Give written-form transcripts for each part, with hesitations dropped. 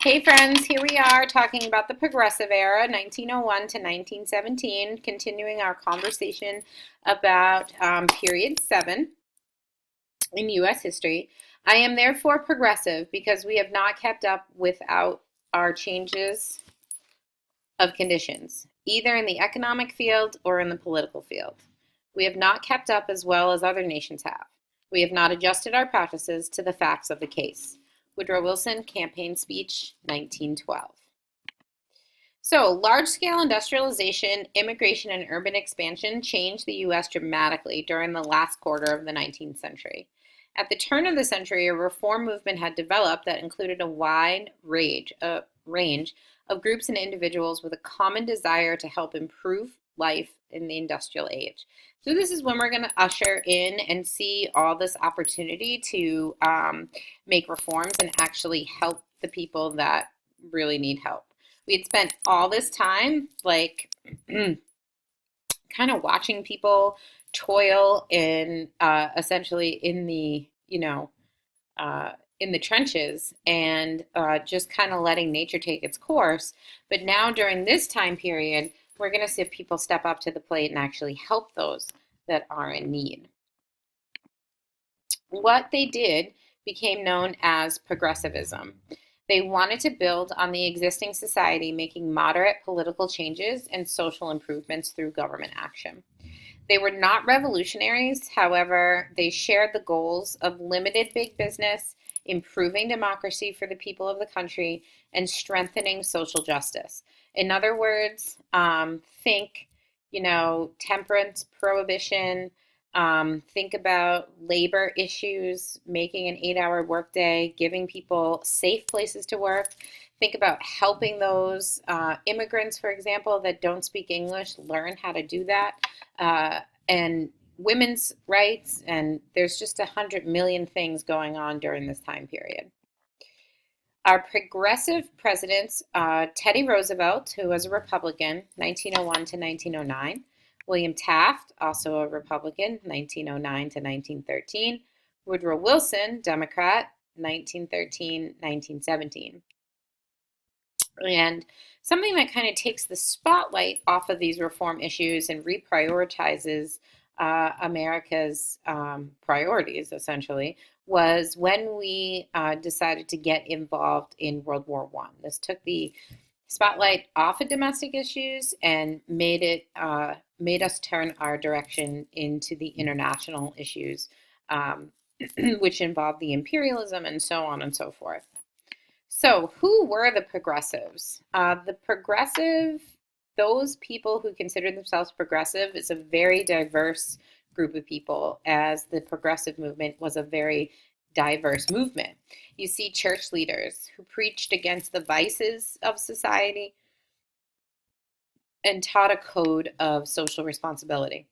Hey friends, here we are talking about the Progressive Era, 1901 to 1917, continuing our conversation about period 7 in U.S. history. I am therefore progressive because we have not kept up without our changes of conditions, either in the economic field or in the political field. We have not kept up as well as other nations have. We have not adjusted our practices to the facts of the case. Woodrow Wilson, Campaign Speech, 1912. So, large-scale industrialization, immigration, and urban expansion changed the U.S. dramatically during the last quarter of the 19th century. At the turn of the century, a reform movement had developed that included a wide range of groups and individuals with a common desire to help improve life in the industrial age. So this is when we're going to usher in and see all this opportunity to make reforms and actually help the people that really need help. We had spent all this time like kind of watching people toil in essentially in the in the trenches and just kind of letting nature take its course. But now during this time period, we're going to see people step up to the plate and actually help those that are in need. What they did became known as progressivism. They wanted to build on the existing society, making moderate political changes and social improvements through government action. They were not revolutionaries, however, they shared the goals of limited big business, improving democracy for the people of the country, and strengthening social justice. In other words, think, temperance, prohibition, think about labor issues, making an 8-hour workday, giving people safe places to work. Think about helping those immigrants, for example, that don't speak English, learn how to do that. And women's rights, and there's just 100 million things going on during this time period. Our progressive presidents, Teddy Roosevelt, who was a Republican, 1901 to 1909. William Taft, also a Republican, 1909 to 1913. Woodrow Wilson, Democrat, 1913-1917. And something that kind of takes the spotlight off of these reform issues and reprioritizes America's priorities, essentially, was when we decided to get involved in World War I. This took the spotlight off of domestic issues and made us turn our direction into the international issues, which involved the imperialism and so on and so forth. So, who were the progressives? Those people who consider themselves progressive is a very diverse group of people, as the progressive movement was a very diverse movement. You see church leaders who preached against the vices of society and taught a code of social responsibility.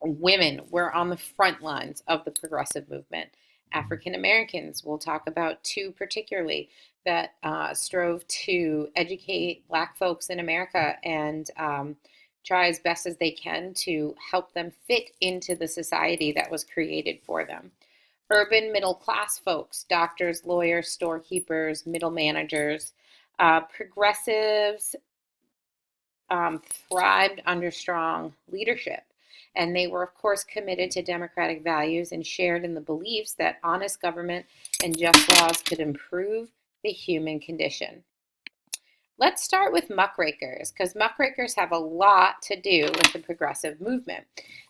Women were on the front lines of the progressive movement. African Americans, we'll talk about two particularly, that strove to educate Black folks in America and try as best as they can to help them fit into the society that was created for them. Urban middle class folks, doctors, lawyers, storekeepers, middle managers, progressives thrived under strong leadership. And they were, of course, committed to democratic values and shared in the beliefs that honest government and just laws could improve the human condition. Let's start with muckrakers, because muckrakers have a lot to do with the progressive movement.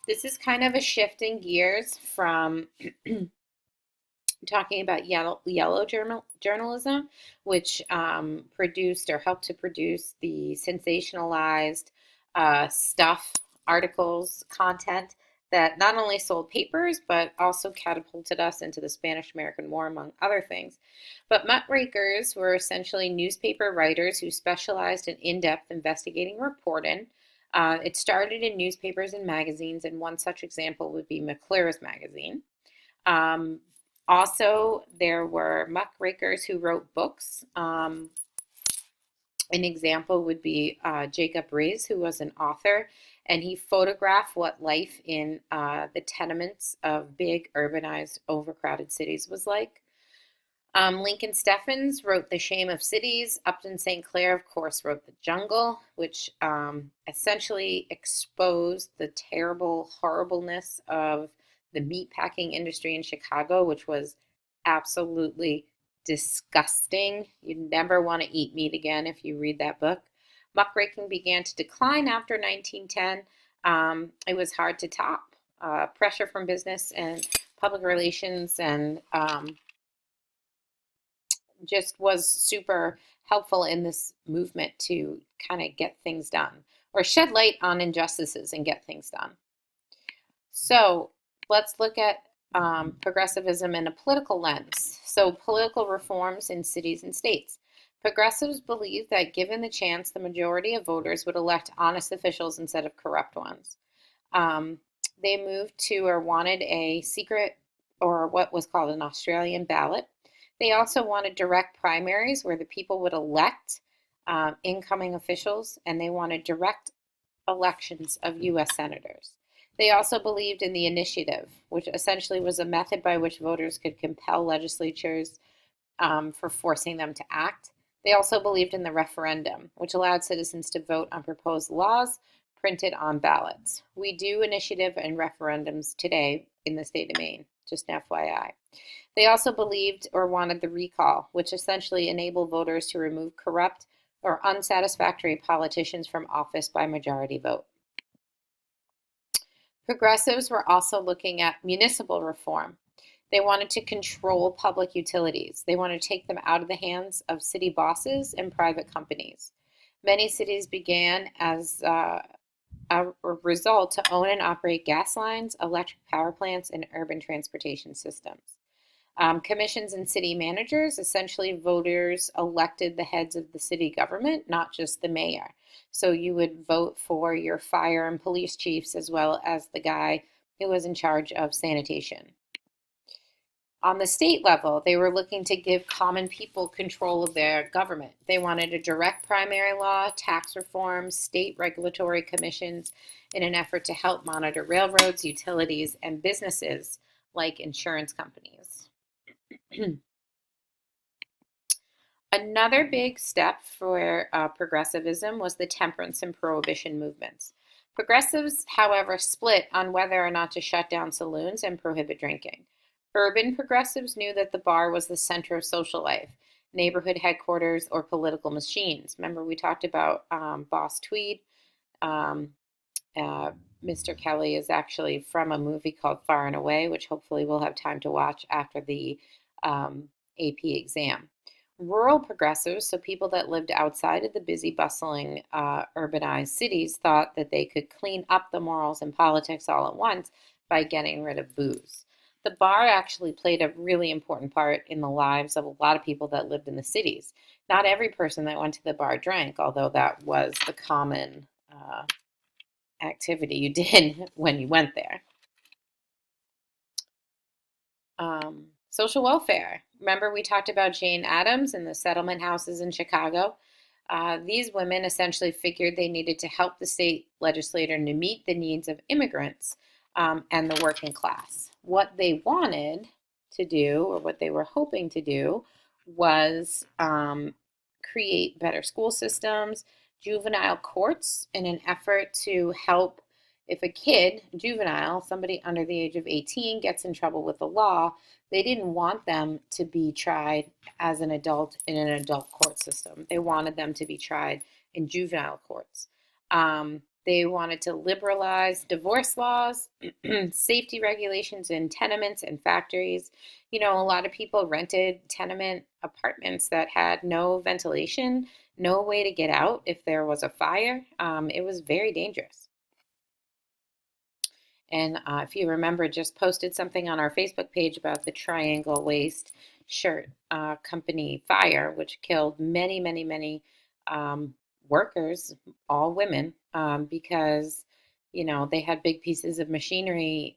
This is kind of a shift in gears from talking about yellow journalism, which produced or helped to produce the sensationalized stuff, articles, content that not only sold papers, but also catapulted us into the Spanish-American War, among other things. But muckrakers were essentially newspaper writers who specialized in in-depth investigating reporting. It started in newspapers and magazines, and one such example would be McClure's magazine. Also, there were muckrakers who wrote books. An example would be Jacob Riis, who was an author, and he photographed what life in the tenements of big, urbanized, overcrowded cities was like. Lincoln Steffens wrote The Shame of Cities. Upton St. Clair, of course, wrote The Jungle, which essentially exposed the terrible horribleness of the meatpacking industry in Chicago, which was absolutely disgusting. You'd never want to eat meat again if you read that book. Muckraking began to decline after 1910. It was hard to top. Pressure from business and public relations and just was super helpful in this movement to kind of get things done or shed light on injustices and get things done. So let's look at progressivism in a political lens. So political reforms in cities and states. Progressives believe that given the chance, the majority of voters would elect honest officials instead of corrupt ones. They moved to or wanted a secret or what was called an Australian ballot. They also wanted direct primaries where the people would elect incoming officials, and they wanted direct elections of U.S. senators. They also believed in the initiative, which essentially was a method by which voters could compel legislatures for forcing them to act. They also believed in the referendum, which allowed citizens to vote on proposed laws printed on ballots. We do initiative and referendums today in the state of Maine, just an FYI. They also believed or wanted the recall, which essentially enabled voters to remove corrupt or unsatisfactory politicians from office by majority vote. Progressives were also looking at municipal reform. They wanted to control public utilities. They wanted to take them out of the hands of city bosses and private companies. Many cities began as a result to own and operate gas lines, electric power plants, and urban transportation systems. Commissions and city managers, essentially voters elected the heads of the city government, not just the mayor. So you would vote for your fire and police chiefs as well as the guy who was in charge of sanitation. On the state level, they were looking to give common people control of their government. They wanted a direct primary law, tax reform, state regulatory commissions in an effort to help monitor railroads, utilities, and businesses like insurance companies. Another big step for progressivism was the temperance and prohibition movements. Progressives, however, split on whether or not to shut down saloons and prohibit drinking. Urban progressives knew that the bar was the center of social life, neighborhood headquarters, or political machines. Remember, we talked about Boss Tweed. Mr. Kelly is actually from a movie called Far and Away, which hopefully we'll have time to watch after the AP exam. Rural progressives, so people that lived outside of the busy, bustling, urbanized cities, thought that they could clean up the morals and politics all at once by getting rid of booze. The bar actually played a really important part in the lives of a lot of people that lived in the cities. Not every person that went to the bar drank, although that was the common activity you did when you went there. Social welfare. Remember we talked about Jane Addams and the settlement houses in Chicago? These women essentially figured they needed to help the state legislature to meet the needs of immigrants and the working class. What they wanted to do, or what they were hoping to do, was create better school systems, juvenile courts in an effort to help if a kid, juvenile, somebody under the age of 18 gets in trouble with the law, they didn't want them to be tried as an adult in an adult court system. They wanted them to be tried in juvenile courts. They wanted to liberalize divorce laws, safety regulations in tenements and factories. You know, a lot of people rented tenement apartments that had no ventilation, no way to get out if there was a fire. It was very dangerous. And if you remember, just posted something on our Facebook page about the Triangle Waist Shirt Company fire, which killed many, many, many workers, all women, because, you know, they had big pieces of machinery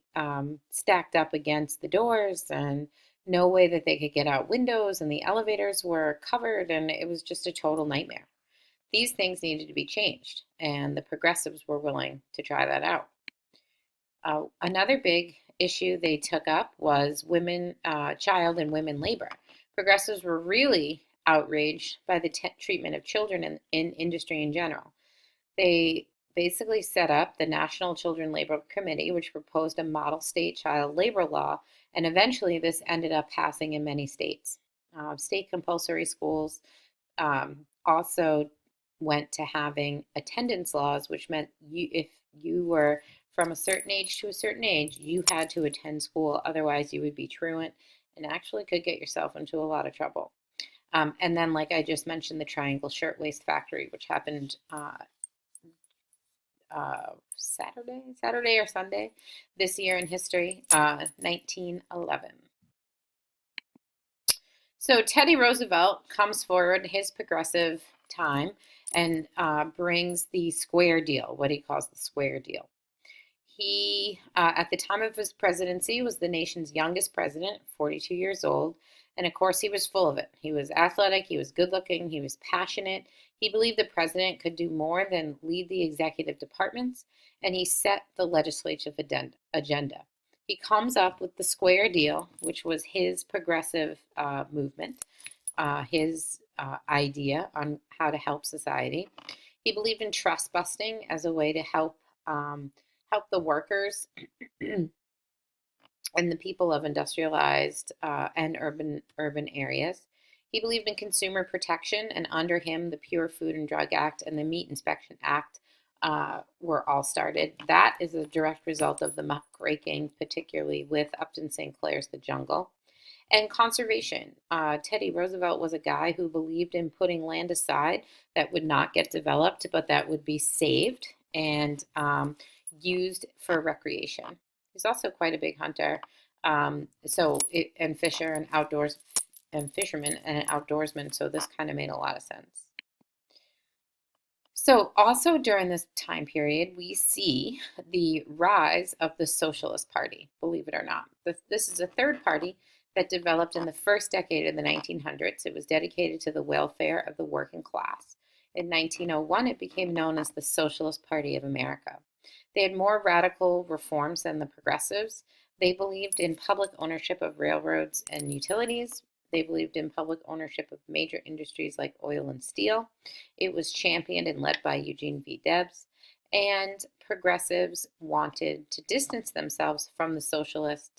stacked up against the doors and no way that they could get out windows, and the elevators were covered, and it was just a total nightmare. These things needed to be changed, and the progressives were willing to try that out. Another big issue they took up was women, child and women labor. Progressives were really outraged by the treatment of children in industry in general. They basically set up the National Children Labor Committee, which proposed a model state child labor law, and eventually this ended up passing in many states. State compulsory schools also went to having attendance laws, which meant if you were from a certain age to a certain age, you had to attend school. Otherwise, you would be truant and actually could get yourself into a lot of trouble. And then, like I just mentioned, the Triangle Shirtwaist Factory, which happened Saturday or Sunday this year in history, 1911. So Teddy Roosevelt comes forward his progressive time and brings the square deal, what he calls the square deal. He, at the time of his presidency, was the nation's youngest president, 42 years old. And of course, he was full of it. He was athletic, he was good looking, he was passionate. He believed the president could do more than lead the executive departments, and he set the legislative agenda. He comes up with the square deal, which was his progressive movement, his idea on how to help society. He believed in trust busting as a way to help the workers and the people of industrialized and urban areas. He believed in consumer protection, and under him, the Pure Food and Drug Act and the Meat Inspection Act were all started. That is a direct result of the muckraking, particularly with Upton St. Clair's The Jungle. And conservation. Teddy Roosevelt was a guy who believed in putting land aside that would not get developed, but that would be saved and used for recreation. He's also quite a big hunter, and fisher and outdoors and fisherman and an outdoorsman. So this kind of made a lot of sense. So also during this time period, we see the rise of the Socialist Party, believe it or not. This is a third party that developed in the first decade of the 1900s. It was dedicated to the welfare of the working class. In 1901, it became known as the Socialist Party of America. They had more radical reforms than the progressives. They believed in public ownership of railroads and utilities. They believed in public ownership of major industries like oil and steel. It was championed and led by Eugene V. Debs. And progressives wanted to distance themselves from the socialists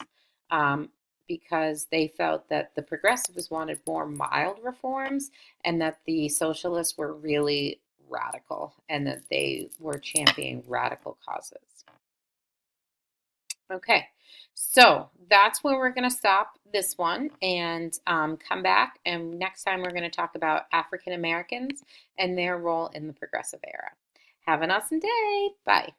because they felt that the progressives wanted more mild reforms and that the socialists were really radical and that they were championing radical causes. Okay, so that's where we're going to stop this one and come back. And next time we're going to talk about African Americans and their role in the progressive era. Have an awesome day. Bye.